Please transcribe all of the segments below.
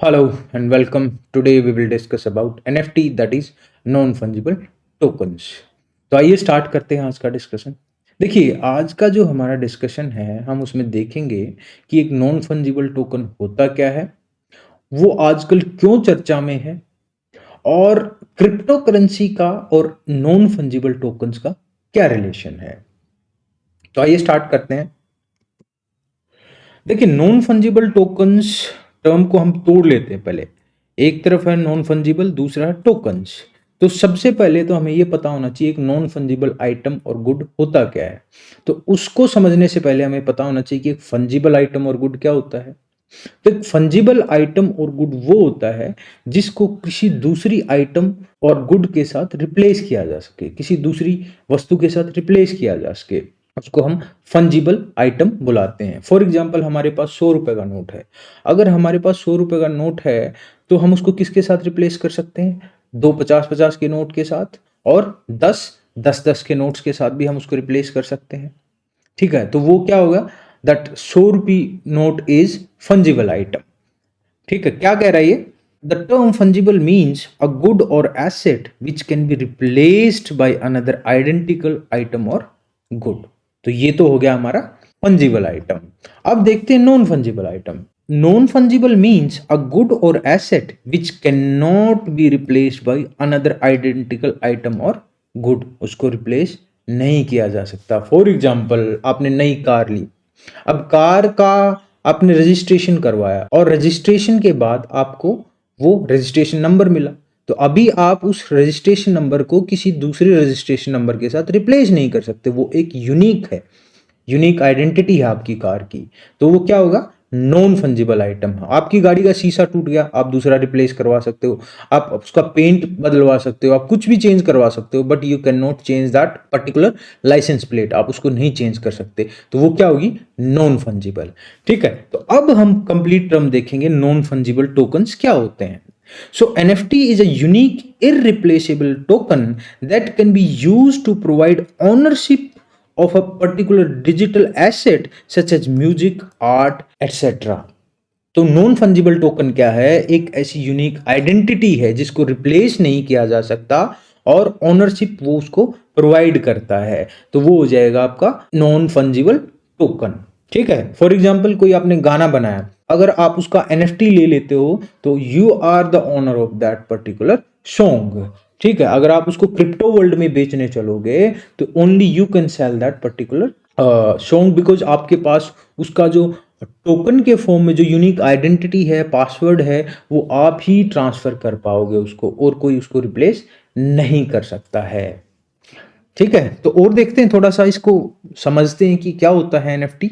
Hello and welcome. Today we will discuss about NFT, that is non fungible tokens. तो आइए start करते हैं आज का डिस्कशन। देखिए, आज का जो हमारा डिस्कशन है हम उसमें देखेंगे कि एक नॉन फंजिबल टोकन होता क्या है, वो आजकल क्यों चर्चा में है, और क्रिप्टो करेंसी का और नॉन फंजिबल टोकन्स का क्या रिलेशन है। तो आइए स्टार्ट करते हैं। देखिए, नॉन फंजिबल टोकन्स टर्म को हम तोड़ लेते हैं। पहले एक तरफ है नॉन फंजिबल, दूसरा है टोकन्स। तो सबसे पहले तो हमें यह पता होना चाहिए एक नॉन फंजिबल आइटम और गुड होता क्या है। तो उसको समझने से पहले हमें पता होना चाहिए कि एक फंजिबल आइटम और गुड क्या होता है। तो एक फंजिबल आइटम और गुड वो होता है जिसको किसी दूसरी आइटम और गुड के साथ रिप्लेस किया जा सके, किसी दूसरी वस्तु के साथ रिप्लेस किया जा सके, उसको हम फंजिबल आइटम बुलाते हैं। फॉर एग्जाम्पल, हमारे पास 100 रुपए का नोट है। अगर हमारे पास 100 रुपए का नोट है तो हम उसको किसके साथ रिप्लेस कर सकते हैं? दो 50-50 के नोट के साथ, और 10-10 के नोट्स के साथ भी हम उसको रिप्लेस कर सकते हैं। ठीक है, तो वो क्या होगा? That 100 rupee note is fungible item. ठीक है, क्या कह रहा है ये? The term fungible means a good और asset which can be replaced by another identical item और गुड। तो ये तो हो गया हमारा फंजिबल आइटम। अब देखते हैं non fungible item. Non fungible means a good और asset which can not be replaced by another identical item और गुड। उसको रिप्लेस नहीं किया जा सकता। फॉर एग्जाम्पल, आपने नई कार ली। अब कार का आपने रजिस्ट्रेशन करवाया और रजिस्ट्रेशन के बाद आपको वो रजिस्ट्रेशन नंबर मिला। तो अभी आप उस रजिस्ट्रेशन नंबर को किसी दूसरे रजिस्ट्रेशन नंबर के साथ रिप्लेस नहीं कर सकते। वो एक यूनिक है, यूनिक आइडेंटिटी है आपकी कार की। तो वो क्या होगा? Non fungible item. आपकी गाड़ी का शीशा टूट गया, आप दूसरा रिप्लेस करवा सकते हो, आप उसका पेंट बदलवा सकते हो, आप कुछ भी चेंज करवा सकते हो, but you can not change that particular licence plate. आप उसको नहीं चेंज कर सकते। तो वो क्या होगी? Non fungible. ठीक है, तो अब हम कंप्लीट टर्म देखेंगे नॉन फंजिबल टोकन्स क्या होते हैं। So NFT is a unique, irreplaceable token that can be used to provide ownership of a particular digital asset such as music, art, etc. तो नॉन फंजिबल टोकन क्या है? एक ऐसी unique identity है जिसको रिप्लेस नहीं किया जा सकता और ओनरशिप वो उसको प्रोवाइड करता है। तो वो हो जाएगा आपका नॉन फंजिबल टोकन। ठीक है, फॉर एग्जाम्पल कोई आपने गाना बनाया, अगर आप उसका एनएफटी ले लेते हो तो you are the owner of that particular song. ठीक है, अगर आप उसको क्रिप्टो वर्ल्ड में बेचने चलोगे तो only you can sell that particular song, because आपके पास उसका जो टोकन के फॉर्म में जो यूनिक आइडेंटिटी है, पासवर्ड है, वो आप ही ट्रांसफर कर पाओगे उसको, और कोई उसको रिप्लेस नहीं कर सकता है। ठीक है, तो और देखते हैं, थोड़ा सा इसको समझते हैं कि क्या होता है NFT.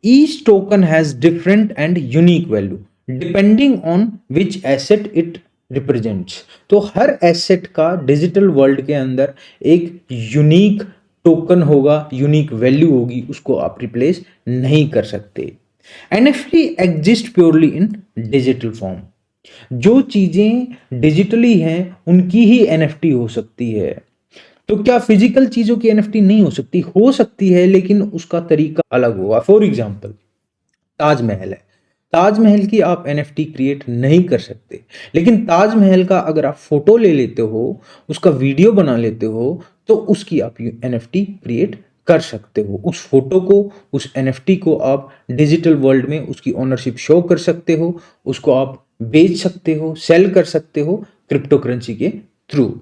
Each token has different and unique value depending on which asset it represents. तो हर एसेट का डिजिटल वर्ल्ड के अंदर एक यूनिक टोकन होगा, यूनिक वैल्यू होगी, उसको आप रिप्लेस नहीं कर सकते। NFT exist purely in digital form. जो चीजें डिजिटली हैं उनकी ही एनएफटी हो सकती है। तो क्या फिजिकल चीजों की एनएफटी नहीं हो सकती? हो सकती है, लेकिन उसका तरीका अलग होगा। फॉर एग्जाम्पल, ताजमहल है। ताजमहल की आप एनएफटी क्रिएट नहीं कर सकते, लेकिन ताजमहल का अगर आप फोटो ले लेते हो, उसका वीडियो बना लेते हो, तो उसकी आप एनएफटी क्रिएट कर सकते हो। उस फोटो को, उस एनएफटी को आप डिजिटल वर्ल्ड में उसकी ओनरशिप शो कर सकते हो, उसको आप बेच सकते हो, सेल कर सकते हो क्रिप्टो करेंसी के थ्रू।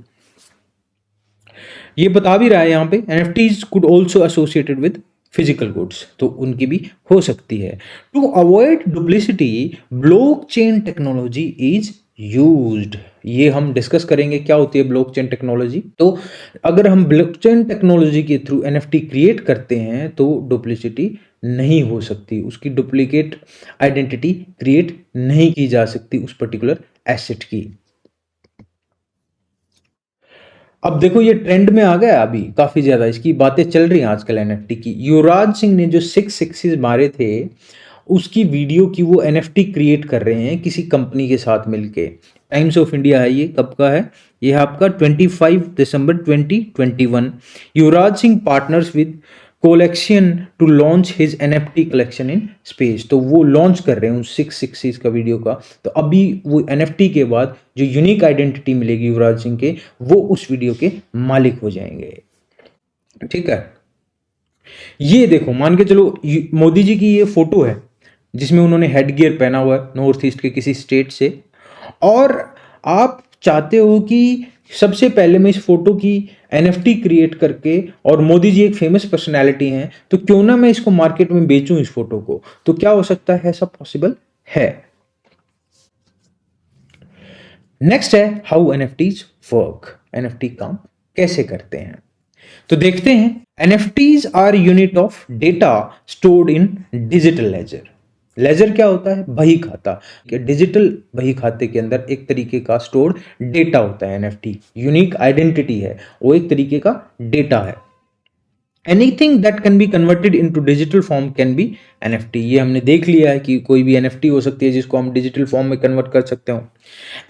ये बता भी रहा है यहाँ पे, NFTs could also associated with physical goods, तो उनकी भी हो सकती है। To avoid duplicity blockchain technology is used. ये हम डिस्कस करेंगे क्या होती है ब्लॉकचेन टेक्नोलॉजी। तो अगर हम ब्लॉकचेन टेक्नोलॉजी के थ्रू एनएफटी क्रिएट करते हैं तो डुप्लिसिटी नहीं हो सकती, उसकी डुप्लीकेट आइडेंटिटी क्रिएट नहीं की जा सकती उस पर्टिकुलर एसेट की। अब देखो, ये ट्रेंड में आ गया, अभी काफी ज्यादा इसकी बातें चल रही हैं आजकल एनएफटी की। युवराज सिंह ने जो 6 मारे थे, उसकी वीडियो की वो एनएफटी क्रिएट कर रहे हैं किसी कंपनी के साथ मिलके। टाइम्स ऑफ इंडिया है, ये कब का है? ये है आपका 25 दिसंबर 2021। Yuvraj Singh partners with collection to launch his NFT collection in space. तो वो लॉन्च कर रहे हैं उन 666 का वीडियो का। तो अभी वो NFT के बाद जो यूनिक आइडेंटिटी मिलेगी युवराज सिंह के, वो उस वीडियो के मालिक हो जाएंगे। ठीक है, ये देखो मान के चलो मोदी जी की ये फोटो है जिसमें उन्होंने हेडगियर पहना हुआ है नॉर्थ ईस्ट के किसी स्टेट से, और आप चाहते हो कि सबसे पहले मैं इस फोटो की NFT क्रिएट करके, और मोदी जी एक फेमस पर्सनैलिटी हैं, तो क्यों ना मैं इसको मार्केट में बेचूं इस फोटो को। तो क्या हो सकता है, सब पॉसिबल है। नेक्स्ट है हाउ NFTs वर्क। NFT काम कैसे करते हैं, तो देखते हैं। NFTs are unit of data stored in digital ledger. Ledger क्या होता है, बही खाता। डिजिटल बही खाते के अंदर एक तरीके का स्टोर्ड डेटा होता है। NFT यूनिक आइडेंटिटी है, वो एक तरीके का डेटा है। Anything that can be converted into digital form can be NFT। ये हमने देख लिया है कि कोई भी NFT हो सकती है जिसको हम डिजिटल फॉर्म में कन्वर्ट कर सकते हो।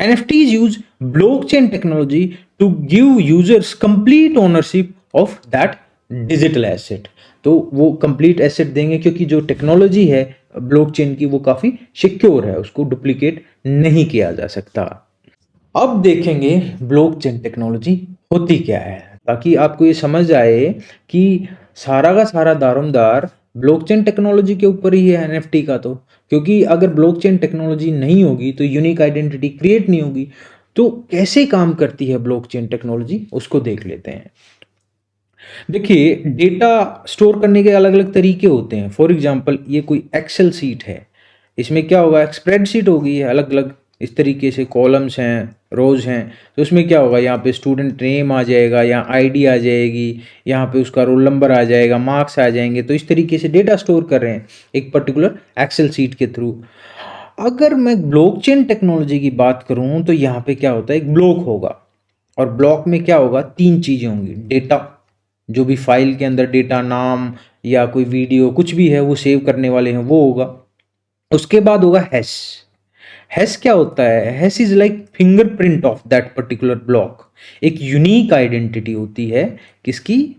NFTs use blockchain technology to give users complete ownership of that digital asset. तो वो कंप्लीट एसेट देंगे क्योंकि जो टेक्नोलॉजी है ब्लॉकचेन की वो काफी सिक्योर है, उसको डुप्लीकेट नहीं किया जा सकता। अब देखेंगे ब्लॉकचेन टेक्नोलॉजी होती क्या है, ताकि आपको ये समझ आए कि सारा का सारा दारोमदार ब्लॉकचेन टेक्नोलॉजी के ऊपर ही है NFT का। तो क्योंकि अगर ब्लॉकचेन टेक्नोलॉजी नहीं होगी तो यूनिक आइडेंटिटी क्रिएट नहीं होगी। तो कैसे काम करती है ब्लॉकचेन टेक्नोलॉजी, उसको देख लेते हैं। देखिए, डेटा स्टोर करने के अलग अलग तरीके होते हैं। फॉर एग्जांपल ये कोई एक्सेल शीट है, इसमें क्या होगा, एक स्प्रेडशीट होगी, अलग अलग इस तरीके से कॉलम्स हैं, रोज हैं। तो उसमें क्या होगा, यहाँ पे स्टूडेंट नेम आ जाएगा, यहाँ आईडी आ जाएगी, यहाँ पे उसका रोल नंबर आ जाएगा, मार्क्स आ जाएंगे। तो इस तरीके से डेटा स्टोर कर रहे हैं एक पर्टिकुलर एक्सेल शीट के थ्रू। अगर मैं ब्लॉकचेन टेक्नोलॉजी की बात करूं तो यहाँ पे क्या होता है, एक ब्लॉक होगा, और ब्लॉक में क्या होगा, तीन चीजें होंगी। डेटा, जो भी फाइल के अंदर डेटा, नाम या कोई वीडियो कुछ भी है वो सेव करने वाले हैं, वो होगा। उसके बाद होगा हैश। हैश क्या होता है, hash is like fingerprint of that particular block. एक यूनिक आइडेंटिटी होती है किसकी,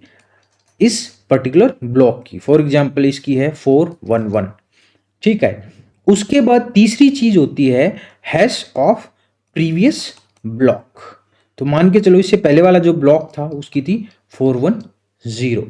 इस पर्टिकुलर ब्लॉक की। फॉर एग्जांपल इसकी है 411। ठीक है, उसके बाद तीसरी चीज होती है हैश ऑफ प्रीवियस ब्लॉक। तो मान के चलो इससे पहले वाला जो ब्लॉक था उसकी थी 410।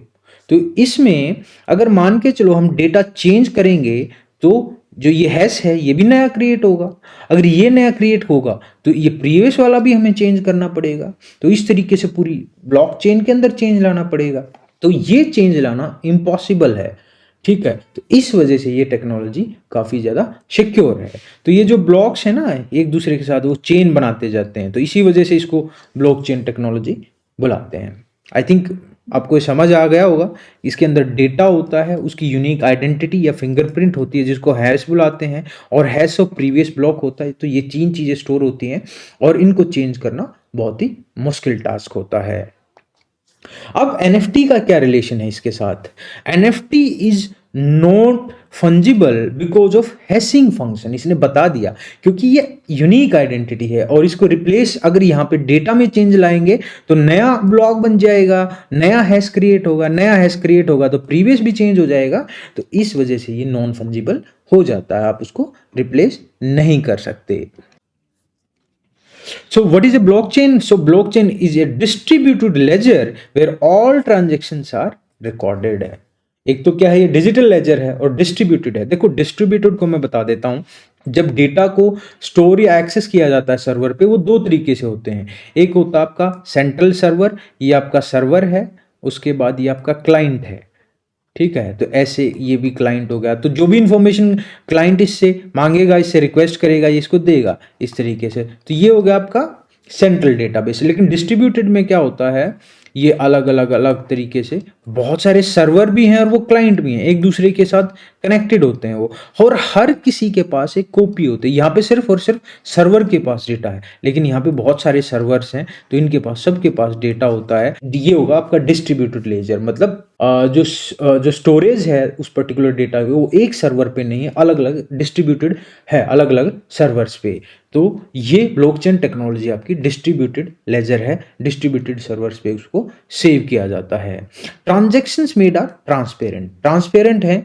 तो इसमें अगर मान के चलो हम डेटा चेंज करेंगे तो जो ये हैश है ये भी नया क्रिएट होगा। अगर ये नया क्रिएट होगा तो ये प्रीवियस वाला भी हमें चेंज करना पड़ेगा। तो इस तरीके से पूरी ब्लॉकचेन के अंदर चेंज लाना पड़ेगा। तो ये चेंज लाना इम्पॉसिबल है। ठीक है, तो इस वजह से ये टेक्नोलॉजी काफ़ी ज़्यादा सिक्योर है। तो ये जो ब्लॉक्स है ना एक दूसरे के साथ वो चेन बनाते जाते हैं, तो इसी वजह से इसको ब्लॉकचेन टेक्नोलॉजी बुलाते हैं। आई थिंक आपको ये समझ आ गया होगा। इसके अंदर डेटा होता है, उसकी यूनिक आइडेंटिटी या फिंगरप्रिंट होती है जिसको हैश बुलाते हैं, और हैश ऑफ प्रीवियस ब्लॉक होता है। तो ये तीन चीज़ें स्टोर होती हैं और इनको चेंज करना बहुत ही मुश्किल टास्क होता है। अब NFT का क्या रिलेशन है इसके साथ, NFT is not fungible because of hashing function. इसने बता दिया क्योंकि ये यूनिक आइडेंटिटी है, और इसको रिप्लेस अगर यहाँ पे डेटा में चेंज लाएंगे तो नया ब्लॉक बन जाएगा, नया हैश क्रिएट होगा, नया हैश क्रिएट होगा तो प्रीवियस भी चेंज हो जाएगा। तो इस वजह से ये नॉन फंजिबल हो जाता है, आप उसको रिप्लेस नहीं कर सकते। So what is a blockchain? So blockchain is a distributed ledger where all transactions are recorded है। एक तो क्या है, ये डिजिटल लेजर है और डिस्ट्रीब्यूटेड है। देखो डिस्ट्रीब्यूटेड को मैं बता देता हूँ। जब डेटा को स्टोर या एक्सेस किया जाता है सर्वर पे, वो दो तरीके से होते हैं। एक होता है आपका सेंट्रल सर्वर, ये आपका सर्वर है, उसके बाद ये आपका क्लाइंट है। ठीक है, तो ऐसे ये भी क्लाइंट हो गया। तो जो भी इंफॉर्मेशन क्लाइंट इससे मांगेगा, इससे रिक्वेस्ट करेगा, ये इसको देगा इस तरीके से। तो ये हो गया आपका सेंट्रल डेटाबेस। लेकिन डिस्ट्रीब्यूटेड में क्या होता है, ये अलग अलग अलग तरीके से बहुत सारे सर्वर भी हैं और वो क्लाइंट भी हैं, एक दूसरे के साथ कनेक्टेड होते हैं वो, और हर किसी के पास एक कॉपी होती है। यहाँ पे सिर्फ और सिर्फ सर्वर के पास डेटा है, लेकिन यहाँ पे बहुत सारे सर्वर्स हैं तो इनके पास, सबके पास डेटा होता है। ये होगा आपका डिस्ट्रीब्यूटेड लेजर। मतलब जो स्टोरेज है उस पर्टिकुलर डेटा के, वो एक सर्वर पे नहीं है, अलग अलग डिस्ट्रीब्यूटेड है अलग अलग सर्वर्स पे। तो ये ब्लॉकचेन टेक्नोलॉजी आपकी डिस्ट्रीब्यूटेड लेजर है, डिस्ट्रीब्यूटेड सर्वर्स पे उसको सेव किया जाता है। Transactions made are transparent. Transparent है,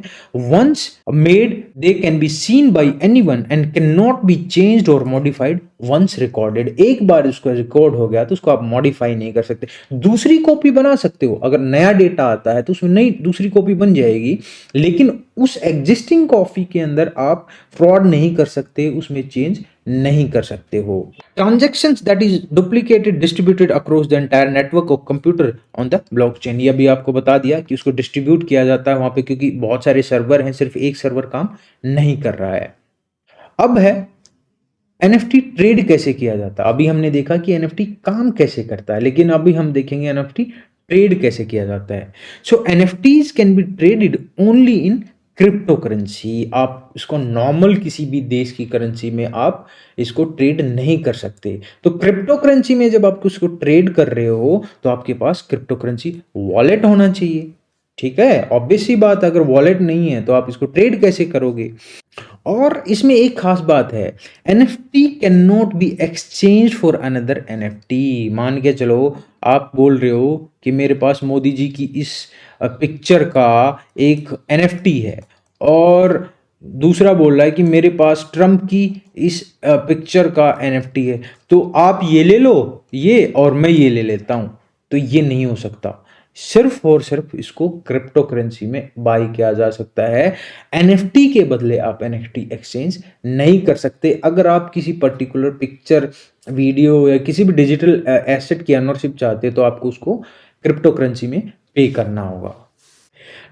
once made they can be seen by anyone and cannot be changed or modified once recorded. एक बार उसको रिकॉर्ड हो गया तो उसको आप मॉडिफाई नहीं कर सकते। दूसरी कॉपी बना सकते हो, अगर नया डेटा आता है तो उसमें नई दूसरी कॉपी बन जाएगी, लेकिन उस एग्जिस्टिंग कॉपी के अंदर आप फ्रॉड नहीं कर सकते, उसमें चेंज नहीं कर सकते हो। Transactions that is duplicated distributed across the entire network of computer on the blockchain. ये अभी आपको बता दिया कि उसको डिस्ट्रीब्यूट किया जाता है वहां पे, क्योंकि बहुत सारे सर्वर हैं, सिर्फ एक सर्वर काम नहीं कर रहा है। अब है एनएफटी ट्रेड कैसे किया जाता है। अभी हमने देखा कि एनएफटी काम कैसे करता है, लेकिन अभी हम देखेंगे एनएफटी ट्रेड कैसे किया जाता है। So NFTs can be traded only in crypto currency. आप इसको नॉर्मल किसी भी देश की करेंसी में आप इसको ट्रेड नहीं कर सकते। तो क्रिप्टो करेंसी में जब आप उसको ट्रेड कर रहे हो तो आपके पास क्रिप्टो करेंसी वॉलेट होना चाहिए। ठीक है, ऑब्वियस सी बात, अगर वॉलेट नहीं है तो आप इसको ट्रेड कैसे करोगे। और इसमें एक खास बात है, NFT can not be exchange for another NFT. मान के चलो आप बोल रहे हो कि मेरे पास मोदी जी की इस पिक्चर का एक एनएफटी है, और दूसरा बोल रहा है कि मेरे पास ट्रम्प की इस पिक्चर का एनएफटी है, तो आप ये ले लो ये और मैं ये ले लेता हूं। तो ये नहीं हो सकता, सिर्फ और सिर्फ इसको क्रिप्टो करेंसी में बाय किया जा सकता है। एनएफटी के बदले आप एनएफटी एक्सचेंज नहीं कर सकते। अगर आप किसी पर्टिकुलर पिक्चर, वीडियो या किसी भी डिजिटल एसेट की ओनरशिप चाहते हैं तो आपको उसको क्रिप्टो करेंसी में पे करना होगा।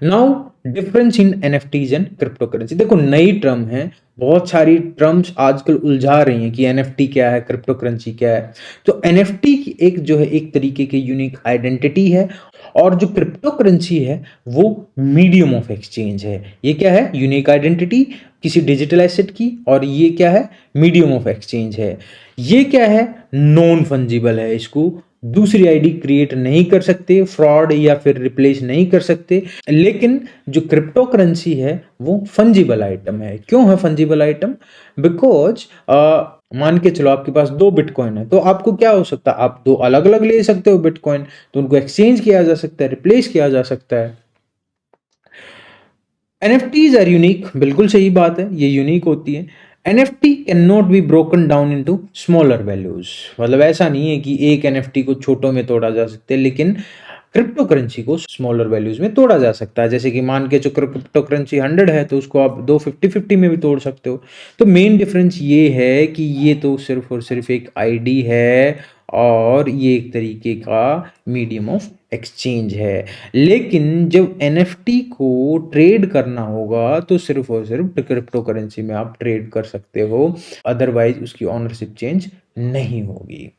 Now difference in NFTs and crypto currency. देखो नई टर्म है, बहुत सारी टर्म्स आजकल उलझा रही हैं कि एनएफटी क्या है, क्रिप्टो करेंसी क्या है। तो एनएफटी की एक जो है एक तरीके की यूनिक आइडेंटिटी है, और जो क्रिप्टो करेंसी है वो मीडियम ऑफ एक्सचेंज है। ये क्या है, यूनिक आइडेंटिटी किसी डिजिटल एसेट की, और ये क्या है, मीडियम ऑफ एक्सचेंज है। ये क्या है, नॉन फंजिबल है, इसको दूसरी आईडी क्रिएट नहीं कर सकते, फ्रॉड या फिर रिप्लेस नहीं कर सकते। लेकिन जो क्रिप्टो करेंसी है वो फंजिबल आइटम है। क्यों है फंजिबल आइटम? बिकॉज मान के चलो आपके पास 2 बिटकॉइन है, तो आपको क्या हो सकता है, आप 2 अलग अलग ले सकते हो बिटकॉइन, तो उनको एक्सचेंज किया जा सकता है, रिप्लेस किया जा सकता है। एनएफटीज आर यूनिक, बिल्कुल सही बात है, ये यूनिक होती है। NFT can not be broken down into smaller values. मतलब ऐसा नहीं है कि एक एनएफटी को छोटों में तोड़ा जा सकता है, लेकिन क्रिप्टो करेंसी को स्मॉलर वैल्यूज में तोड़ा जा सकता है। जैसे कि मान के जो क्रिप्टो करेंसी 100 है तो उसको आप 250-50 में भी तोड़ सकते हो। तो मेन डिफरेंस ये है कि ये तो सिर्फ और सिर्फ एक आईडी है, और ये एक तरीके का मीडियम ऑफ एक्सचेंज है। लेकिन जब एनएफटी को ट्रेड करना होगा तो सिर्फ और सिर्फ क्रिप्टो करेंसी में आप ट्रेड कर सकते हो, अदरवाइज उसकी ऑनरशिप चेंज नहीं होगी।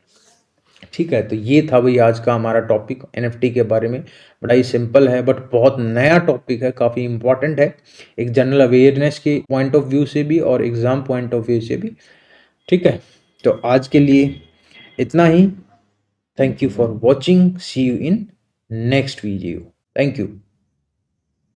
ठीक है, तो ये था भाई आज का हमारा टॉपिक एनएफटी के बारे में। बड़ा ही सिंपल है बट बहुत नया टॉपिक है, काफ़ी इंपॉर्टेंट है, एक जनरल अवेयरनेस के पॉइंट ऑफ व्यू से भी और एग्जाम पॉइंट ऑफ व्यू से भी। ठीक है, तो आज के लिए इतना ही। Thank you for watching, see you in next video. Thank you.